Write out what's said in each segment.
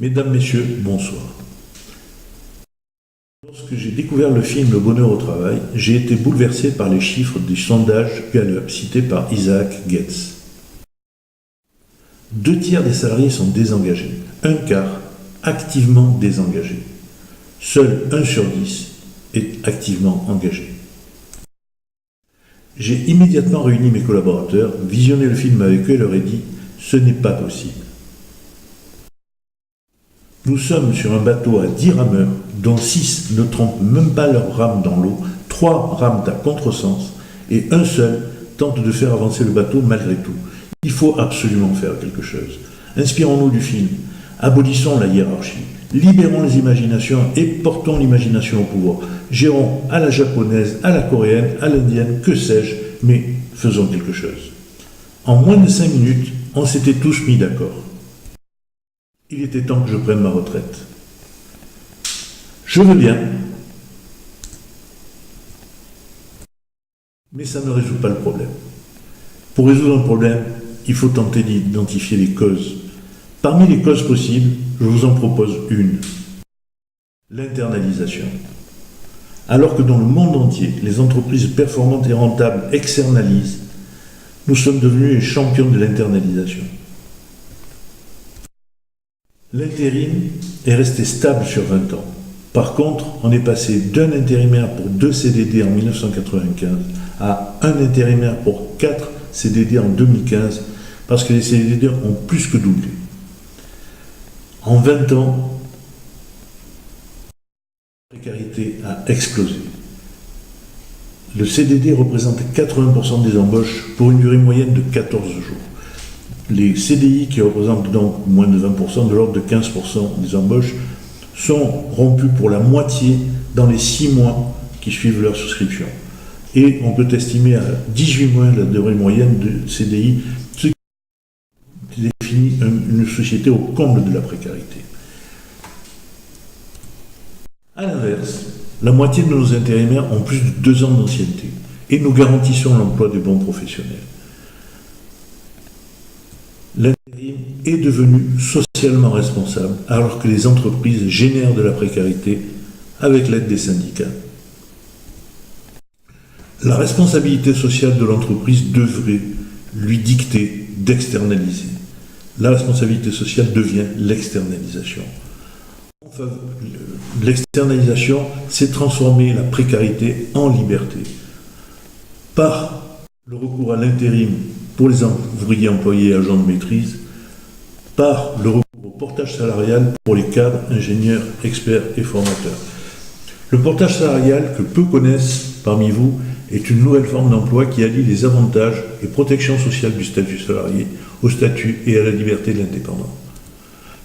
Mesdames, Messieurs, bonsoir. Lorsque j'ai découvert le film Le bonheur au travail, j'ai été bouleversé par les chiffres du sondage Gallup cités par Isaac Getz. 2/3 des salariés sont désengagés, 1/4 activement désengagés. Seul 1 sur 10 est activement engagé. J'ai immédiatement réuni mes collaborateurs, visionné le film avec eux et leur ai dit « ce n'est pas possible ». Nous sommes sur un bateau à 10 rameurs, dont 6 ne trompent même pas leur rame dans l'eau, 3 rament à contresens, et un seul tente de faire avancer le bateau malgré tout. Il faut absolument faire quelque chose. Inspirons-nous du film, abolissons la hiérarchie, libérons les imaginations et portons l'imagination au pouvoir. Gérons à la japonaise, à la coréenne, à l'indienne, que sais-je, mais faisons quelque chose. En moins de 5 minutes, on s'était tous mis d'accord. Il était temps que je prenne ma retraite. Je veux bien, mais ça ne résout pas le problème. Pour résoudre un problème, il faut tenter d'identifier les causes. Parmi les causes possibles, je vous en propose une. L'internalisation. Alors que dans le monde entier, les entreprises performantes et rentables externalisent, nous sommes devenus les champions de l'internalisation. L'intérim est resté stable sur 20 ans. Par contre, on est passé d'un intérimaire pour 2 CDD en 1995 à un intérimaire pour 4 CDD en 2015, parce que les CDD ont plus que doublé. En 20 ans, la précarité a explosé. Le CDD représente 80% des embauches pour une durée moyenne de 14 jours. Les CDI, qui représentent donc moins de 20%, de l'ordre de 15% des embauches, sont rompus pour la moitié dans les 6 mois qui suivent leur souscription. Et on peut estimer à 18 mois la durée moyenne de CDI, ce qui définit une société au comble de la précarité. A l'inverse, la moitié de nos intérimaires ont plus de 2 ans d'ancienneté et nous garantissons l'emploi des bons professionnels. L'intérim est devenu socialement responsable alors que les entreprises génèrent de la précarité avec l'aide des syndicats. La responsabilité sociale de l'entreprise devrait lui dicter d'externaliser. La responsabilité sociale devient l'externalisation. L'externalisation, c'est transformer la précarité en liberté. Par le recours à l'intérim pour les ouvriers employés et agents de maîtrise, par le recours au portage salarial pour les cadres, ingénieurs, experts et formateurs. Le portage salarial, que peu connaissent parmi vous, est une nouvelle forme d'emploi qui allie les avantages et protections sociales du statut salarié au statut et à la liberté de l'indépendant.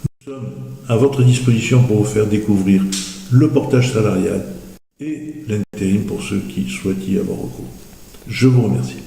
Nous sommes à votre disposition pour vous faire découvrir le portage salarial et l'intérim pour ceux qui souhaitent y avoir recours. Je vous remercie.